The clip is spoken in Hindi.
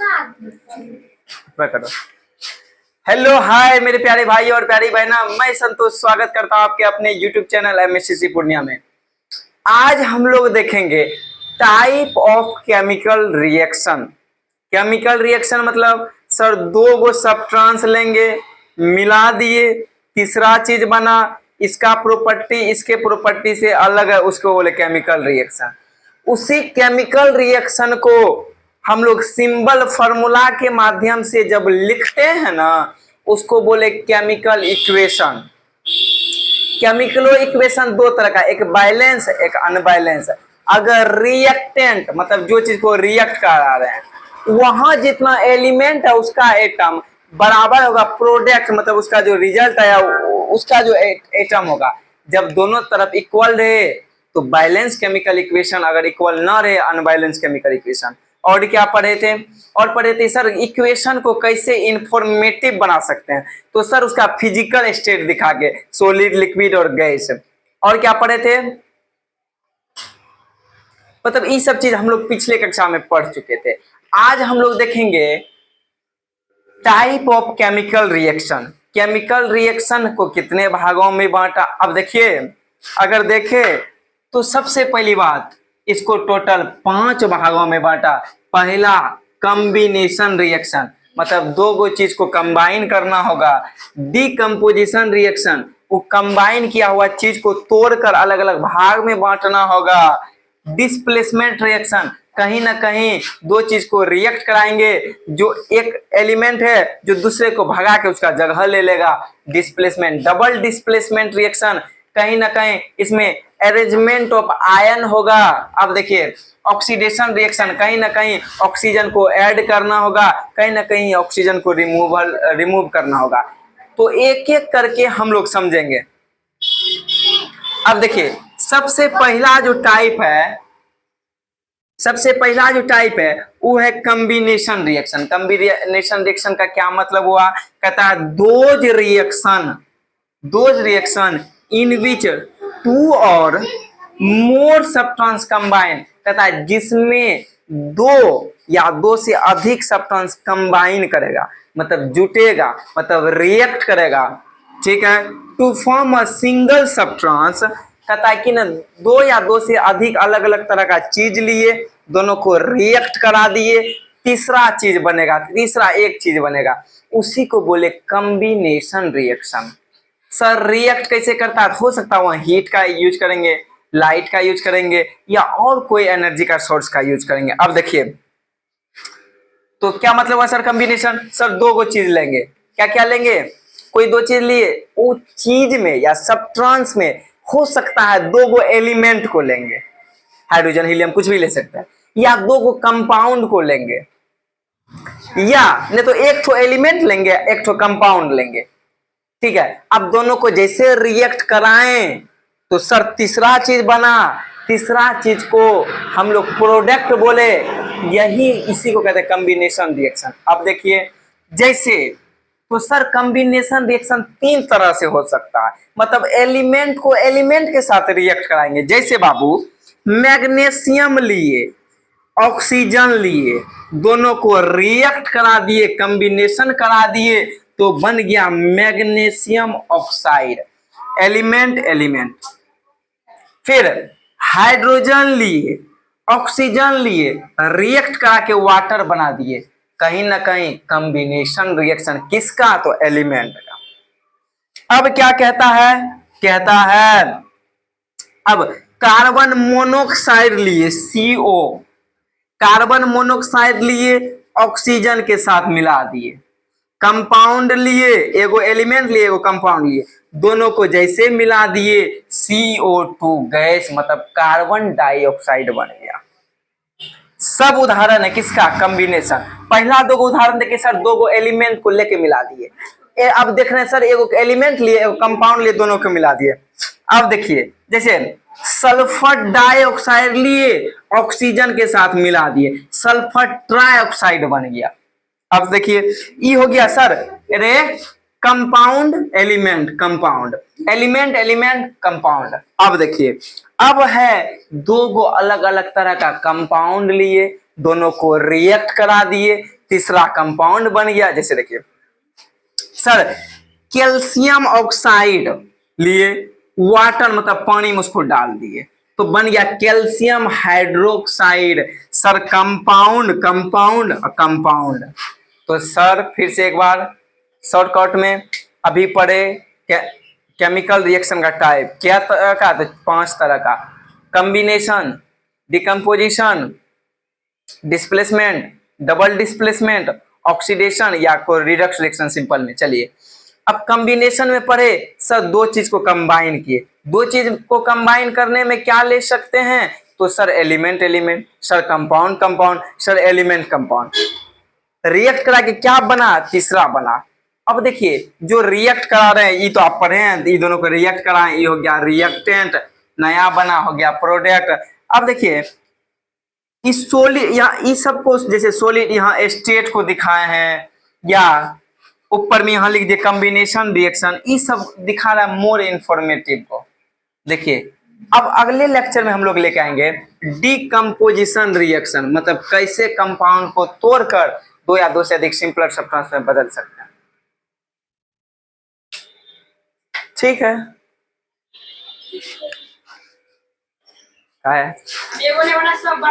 करो। हेलो हाय मेरे प्यारे भाई और प्यारी बहना, मैं संतोष स्वागत करता हूं आपके अपने YouTube चैनल एमएससीसी पूर्णिया में। आज हम लोग देखेंगे type of chemical reaction. Chemical reaction मतलब सर दो गो सब्सटेंस लेंगे, मिला दिए, तीसरा चीज बना, इसका प्रॉपर्टी इसके प्रॉपर्टी से अलग है, उसको बोले केमिकल रिएक्शन। उसी केमिकल रिएक्शन को हम लोग सिंबल फॉर्मूला के माध्यम से जब लिखते हैं ना, उसको बोले केमिकल इक्वेशन। केमिकल इक्वेशन दो तरह का, एक बैलेंस एक अनबैलेंस। अगर रिएक्टेंट मतलब जो चीज को रिएक्ट करा रहे हैं, वहां जितना एलिमेंट है उसका एटम बराबर होगा प्रोडक्ट मतलब उसका जो रिजल्ट है उसका जो एटम होगा। जब दोनों तरफ इक्वल रहे तो बैलेंस केमिकल इक्वेशन, अगर इक्वल ना रहे अनबैलेंस केमिकल इक्वेशन। और क्या पढ़े थे? और पढ़े थे सर इक्वेशन को कैसे इंफॉर्मेटिव बना सकते हैं, तो सर उसका फिजिकल स्टेट दिखा के सॉलिड लिक्विड और गैस। और क्या पढ़े थे? मतलब ये सब चीज हम लोग पिछले कक्षा में पढ़ चुके थे। आज हम लोग देखेंगे type of chemical reaction. Chemical reaction को कितने भागों में बांटा? अब देखिए, अगर देखे तो सबसे पहली बात इसको टोटल 5 भागों में बांटा। पहला कॉम्बिनेशन रिएक्शन, मतलब दो गो चीज को कंबाइन करना होगा। डीकंपोजिशन रिएक्शन, वो कंबाइन किया हुआ चीज को तोड़कर अलग अलग भाग में बांटना होगा। डिस्प्लेसमेंट रिएक्शन, कहीं ना कहीं दो चीज को रिएक्ट कराएंगे, जो एक एलिमेंट है जो दूसरे को भगा के उसका जगह ले लेगा, डिस्प्लेसमेंट। डबल डिस्प्लेसमेंट रिएक्शन, कहीं ना कहीं इसमें अरेंजमेंट ऑफ आयन होगा। अब देखिए ऑक्सीडेशन रिएक्शन, कहीं ना कहीं ऑक्सीजन को ऐड करना होगा, कहीं ना कहीं ऑक्सीजन को रिमूव करना होगा। तो एक एक करके हम लोग समझेंगे। अब देखिए सबसे पहला जो टाइप है वो है कॉम्बिनेशन रिएक्शन। कॉम्बिनेशन रिएक्शन का क्या मतलब हुआ? कहता है दोज रिएक्शन इन विच 2 और मोर सब्सटेंस कंबाइन। कहता है जिसमें 2 या 2 से अधिक सब्सटेंस कंबाइन करेगा, मतलब जुटेगा, मतलब रिएक्ट करेगा, ठीक है, to form a single substance. कहता है कि ना 2 या 2 से अधिक अलग अलग तरह का चीज लिए, दोनों को रिएक्ट करा दिए, तीसरा एक चीज बनेगा, उसी को बोले कॉम्बिनेशन रिएक्शन। सर रिएक्ट कैसे करता है? हो सकता है वहां हीट का यूज करेंगे, लाइट का यूज करेंगे, या और कोई एनर्जी का सोर्स का यूज करेंगे। अब देखिए तो क्या मतलब हुआ सर कॉम्बिनेशन? सर दो गो चीज लेंगे, क्या क्या लेंगे? कोई दो चीज लिए, वो चीज में या सब्सटेंस में हो सकता है 2 गो एलिमेंट को लेंगे, हाइड्रोजन हीलियम कुछ भी ले सकते हैं, या 2 गो कंपाउंड को लेंगे, या नहीं तो एक ठो एलिमेंट लेंगे एक ठो कंपाउंड लेंगे, ठीक है। अब दोनों को जैसे रिएक्ट कराएं तो सर तीसरा चीज बना, तीसरा चीज को हम लोग प्रोडक्ट बोले, इसी को कहते हैं कॉम्बिनेशन रिएक्शन। अब देखिए जैसे तो सर कॉम्बिनेशन रिएक्शन 3 तरह से हो सकता है, मतलब एलिमेंट को एलिमेंट के साथ रिएक्ट कराएंगे। जैसे बाबू मैग्नीशियम लिए, ऑक्सीजन लिए, दोनों को रिएक्ट करा दिए, कॉम्बिनेशन करा दिए, तो बन गया मैग्नीशियम ऑक्साइड, एलिमेंट। फिर हाइड्रोजन लिए, ऑक्सीजन लिए, रिएक्ट करा के वाटर बना दिए, कहीं ना कहीं कॉम्बिनेशन रिएक्शन किसका? तो एलिमेंट का। अब क्या कहता है अब कार्बन मोनोऑक्साइड लिए, CO, कार्बन मोनोऑक्साइड लिए, ऑक्सीजन के साथ मिला दिए, कंपाउंड लिए, एगो एलिमेंट लिए एगो कंपाउंड लिए, दोनों को जैसे मिला दिए, CO2 गैस मतलब कार्बन डाइऑक्साइड बन गया। सब उदाहरण है किसका? कॉम्बिनेशन। पहला 2 उदाहरण देखिए सर, 2 एलिमेंट को लेके मिला दिए। अब देख रहे हैं सर एगो एलिमेंट लिए एगो कंपाउंड लिए, दोनों को मिला दिए। अब देखिए जैसे सल्फर डाइऑक्साइड लिए, ऑक्सीजन के साथ मिला दिए, सल्फर ट्राइऑक्साइड बन गया। अब देखिए ये हो गया सर अरे कंपाउंड एलिमेंट कंपाउंड। अब देखिए अब है 2 गो अलग अलग तरह का कंपाउंड लिए, दोनों को रिएक्ट करा दिए, तीसरा कंपाउंड बन गया। जैसे देखिए सर, कैल्शियम ऑक्साइड लिए, वाटर मतलब पानी में उसको डाल दिए तो बन गया calcium hydroxide. Sir compound compound compound. तो सर फिर से एक बार शॉर्टकट में अभी पढ़े केमिकल रिएक्शन का टाइप क्या तरह का, तो 5 तरह का। Combination, decomposition, displacement, double displacement, oxidation या कोई रिडक्स रिएक्शन सिंपल में। चलिए अब कॉम्बिनेशन में पढ़े सर, दो चीज को कंबाइन किए, दो चीज को कंबाइन करने में क्या ले सकते हैं, तो sir element element, sir compound compound, sir element compound. React करा के क्या बना, तीसरा बना। अब देखिए जो रिएक्ट करा रहे हैं ये तो आप पढ़े हैं, ये दोनों को रिएक्ट कराएं, ये हो गया रिएक्टेंट, नया बना हो गया प्रोडक्ट। अब देखिए इस सोलिड यहाँ इस सबको जैसे सोलिड यहाँ स्टेट को दिखाए हैं, या ऊपर में यहाँ लिख दिए कॉम्बिनेशन रिएक्शन, ये सब दिखा रहा है मोर इंफॉर्मेटिव को। देखिए अब अगले लेक्चर में हम लोग लेके आएंगे डीकम्पोजिशन रिएक्शन, मतलब कैसे कंपाउंड को तोड़कर दो या दो से अधिक सिंपलर सब्सटेंस में बदल सकते हैं। ठीक है, क्या है?